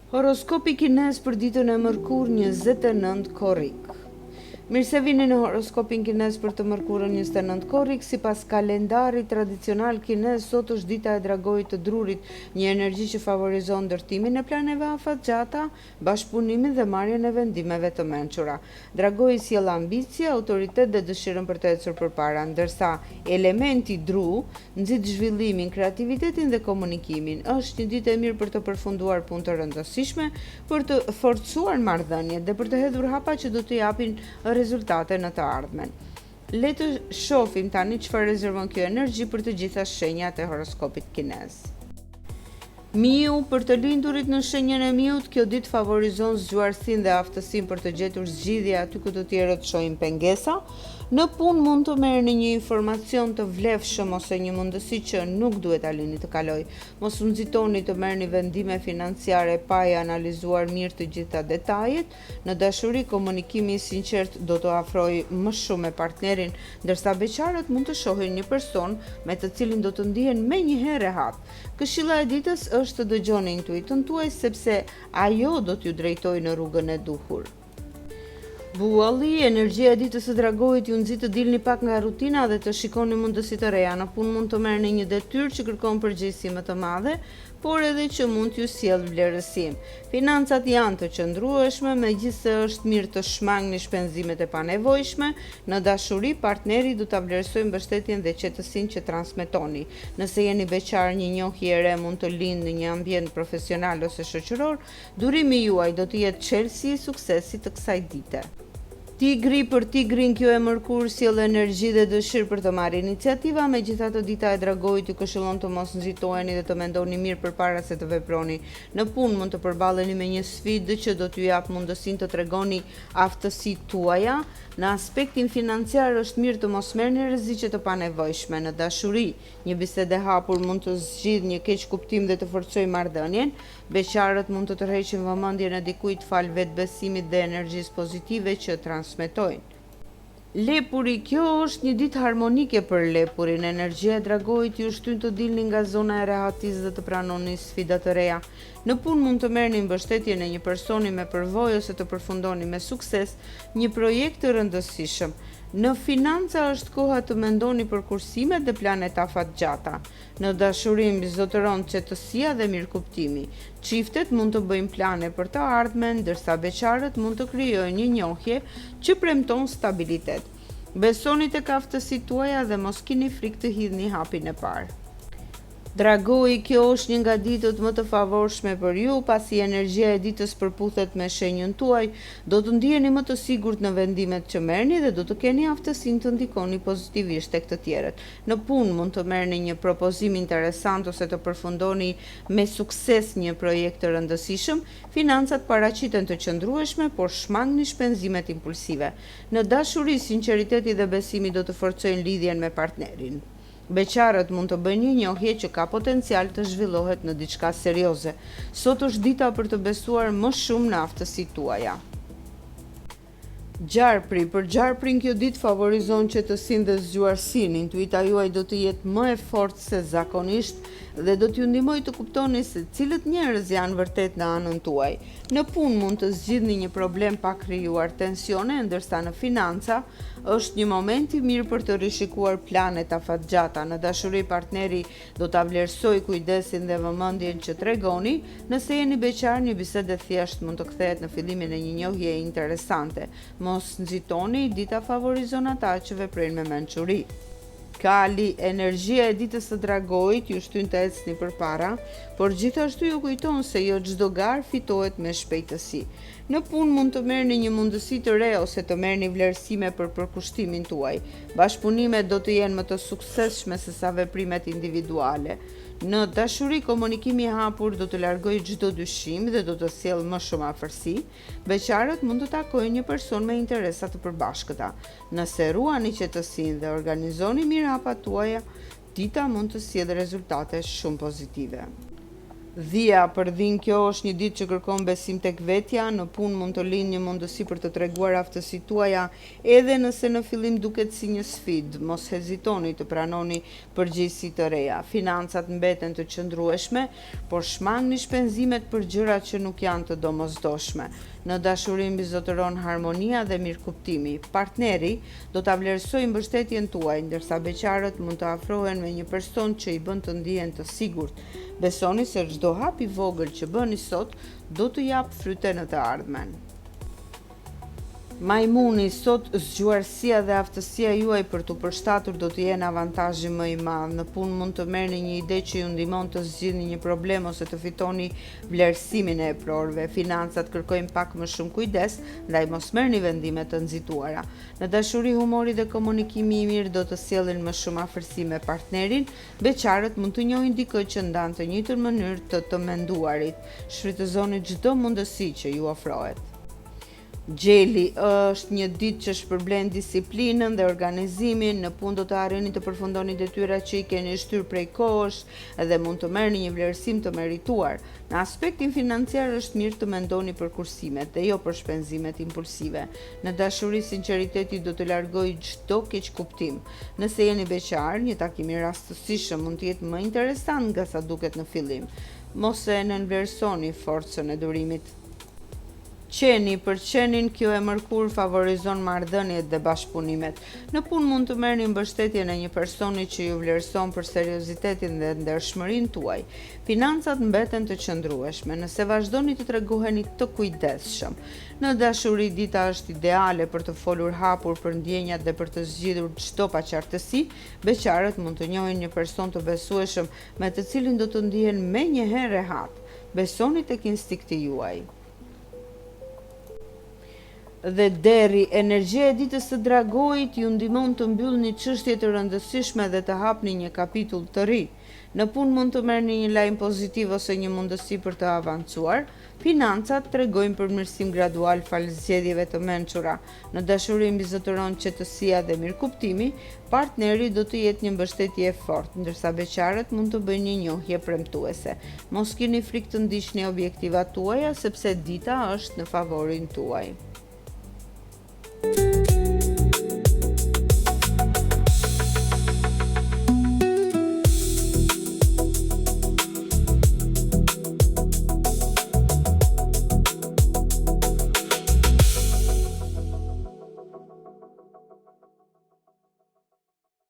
Horoskopi kines për ditën e mërkur 29 korrik. Mirë se vini në horoskopin kines për të mërkurën 29 korrik. Sipas kalendarit tradicional kines, sot është dita e dragojit të drurit, një energji që favorizon ndërtimin e planeve afatgjata, bashkëpunimin dhe marrjen e vendimeve të mençura. Dragoi sjell ambicie, autoritet dhe dëshirën për të ecur përpara, ndërsa elementi dru nxit zhvillimin, kreativitetin dhe komunikimin. Është një ditë e mirë për të përfunduar punë të rëndësishme, për të forcuar marrëdhëniet dhe për të hedhur hapa që do të japin rezultate në të ardhmen. Le të shohim tani çfarë rezervon kjo energji për të gjitha shenjat e horoskopit kines. Miu, për të lindurit në shenjën e miut, kjo ditë favorizon zgjuarsinë dhe aftësinë për të gjetur zgjidhje aty ku të tjerët shohin pengesa. Në punë mund të merrni një informacion të vlefshëm ose një mundësi që nuk duhet ta lini të kaloj. Mos u nxitoni të merrni vendime financiare pa i analizuar mirë të gjitha detajet. Në dashuri, komunikimi i sinqert do të afrojë më shumë me partnerin, ndërsa beqarët mund të shohin një person me të cilin do të ndihen menjëherë rehat. Këshilla e ditës është të dëgjoni intuitën tuaj, sepse ajo do t'ju drejtojë në rrugën e duhur. Bualli, energjia e ditës së dragojit ju nxit të dilni pak nga rutina dhe të shikoni mundësi të reja. Në punë mund të merrni një detyrë që kërkon përgjegjësi më të madhe, por edhe që mund t'ju sjellë vlerësim. Financat janë të qëndrueshme, megjithëse është mirë të shmangni shpenzimet e panevojshme. Në dashuri, partneri do ta vlerësojë mbështetjen dhe qetësinë që transmetoni. Nëse jeni beqar, një njohje e re mund të lindë në një ambient profesional ose shoqëror. Durimi juaj do të jetë çelësi i suksesit të kësaj dite. Tigri, për tigrin kjo e mërkur sjell energji dhe dëshirë për të marrë iniciativa, megjithatë dita e dragojit ju këshillon të mos nxitoheni dhe të mendoni mirë përpara se të veproni. Në punë mund të përballeni me një sfidë që do t'ju jap mundësinë të tregoni aftësitë tuaja. Në aspektin financiar është mirë të mos merrni rreziqe të panevojshme. Në dashuri, një bisedë e hapur mund të zgjidhë një keq kuptim dhe të forcojë marrëdhënien. Beqarët mund të tërheqin vëmendjen e dikujt fal vetbesimit dhe energjisë pozitive që transmetojnë. Lepuri, kjo është një ditë harmonike për lepurin. Energjia e dragojit ju shtyn të dilni nga zona e rehatisë dhe të pranoni sfida të reja. Në punë mund të merrni mbështetjen e një personi me përvojë ose të përfundoni me sukses një projekt të rëndësishëm. Në financa është koha të mendoni për kursimet dhe planet afatgjata. Në dashuri mbizotëron qetësia dhe mirëkuptimi. Çiftet mund të bëjnë plane për të ardhmen, ndërsa beqarët mund të krijojnë një njohje që premton stabilitet. Besoni tek aftësitë tuaja dhe mos keni frikë të hidhni hapin e parë. Dragoi, kjo është një nga ditët më të favorshme për ju, pasi energjia e ditës përputhet me shenjën tuaj, do të ndiheni më të sigurt në vendimet që merrni dhe do të keni aftësinë të ndikoni pozitivisht tek të tjerët. Në punë mund të merrni një propozim interesant ose të përfundoni me sukses një projekt të rëndësishëm. Financat paraqiten të qëndrueshme, por shmangni shpenzimet impulsive. Në dashuri, sinqeriteti dhe besimi do të forcojnë lidhjen me partnerin. Beqarët mund të bëjnë një njohje që ka potencial të zhvillohet në diçka serioze. Sot është dita për të besuar më shumë në aftësitë tuaja. Gjarpri, për gjarprin kjo ditë favorizon qetësinë dhe zgjuarsinë. Intuita juaj do të jetë më e fortë se zakonisht dhe do t'ju ndihmojë të kuptoni se cilët njerëz janë vërtet në anën tuaj. Në punë mund të zgjidhni një problem pa krijuar tensione, ndërsa në financa është një moment i mirë për të rishikuar planet afatgjata. Në dashuri, partneri do ta vlerësojë kujdesin dhe vëmendjen që tregoni. Nëse jeni beqar, një bisedë e thjeshtë mund të kthehet në fillimin e një njohje interesante. Mos nxitoni, dita favorizon ata që veprojnë me mençuri. Kali, energjia e ditës së dragojit ju shtyn të ecni përpara, por gjithashtu ju kujton se jo çdo garë fitohet me shpejtësi. Në punë mund të merrni një mundësi të re ose të merrni vlerësime për përkushtimin tuaj. Bashkëpunimet do të jenë më të suksesshme se sa veprimet individuale. Në dashuri, komunikimi i hapur do të largojë çdo dyshim dhe do të sjellë më shumë afërsi. Beqarët mund të takojnë një person me interesa të përbashkëta. Nëse ruani qetësinë dhe organizoni mirë hapat tuaja, dita mund të sjellë rezultate shumë pozitive. Dhia për dhinë, kjo është një ditë që kërkon besim tek vetja, në punë mund të linë një mundësi për të treguar aftësitë tuaja, edhe nëse në fillim duket si një sfidë. Mos hezitoni të pranoni përgjegjësi të reja. Financat mbeten të qëndrueshme, por shmangni shpenzimet për gjërat që nuk janë të domosdoshme. Në dashuri mbizotëron harmonia dhe mirëkuptimi. Partneri do ta vlerësojë mbështetjen tuaj, ndërsa beqarët mund të afrohen me një person që i bën të ndihen të sigurt. Besoni se çdo hap i vogël që bëni sot do të jap fryte në të ardhmen. Majmuni, sot zgjuarësia dhe aftësia juaj për t'u përshtatur do të jenë avantazhi më i madh. Në punë mund të merrni një ide që ju ndihmon të zgjidhni një problem ose të fitoni vlerësimin e eprorëve. Financat kërkojnë pak më shumë kujdes, ndaj mos merrni vendime të nxituara. Në dashuri, humori dhe komunikimi i mirë do të sjellin më shumë afërsi me partnerin. Beqarët mund të njohin dikë që ndan të njëjtën mënyrë të menduarit. Shfrytëzoni çdo mundësi që ju ofrohet. Gjeli, është një ditë që shpërblen disiplinën dhe organizimin. Në punë do të arrini të përfundoni detyrat që i keni shtyr prej kohësh dhe mund të merrni një vlerësim të merituar. Në aspektin financiar është mirë të mendoni për kursimet dhe jo për shpenzimet impulsive. Në dashuri, sinqeriteti do të largojë çdo keqkuptim. Nëse jeni beqar, një takim i rastësishëm mund të jetë më interesant nga sa duket në fillim. Mos e nënvlerësoni forcën e durimit. Qeni, për qenin, kjo e Mërkur favorizon marrëdhëniet dhe bashkëpunimet. Në punë mund të merrni mbështetjen e një personi që ju vlerëson për seriozitetin dhe ndershmërinë tuaj. Financat mbeten të qëndrueshme, nëse vazhdoni të tregoheni të kujdesshëm. Në dashuri, dita është ideale për të folur hapur për ndjenjat dhe për të zgjidhur çdo paqartësi. Beqarët mund të njohin një person të besueshëm me të cilin do të ndihen menjëherë rehat. Besoni tek instinkti juaj. Dhe deri, energjia e ditës së dragojit ju ndihmon të mbyllni çështje të rëndësishme dhe të hapni një kapitull të ri. Në punë mund të merrni një lajm pozitiv ose një mundësi për të avancuar. Financat tregojnë përmirësim gradual fal zgjedhjeve të mençura. Në dashuri mbizotëron qetësia dhe mirëkuptimi. Partneri do të jetë një mbështetje e fortë, ndërsa beqarët mund të bëjnë një njohje premtuese. Mos keni frikë të ndiqni objektivat tuaja, sepse dita është në favorin tuaj.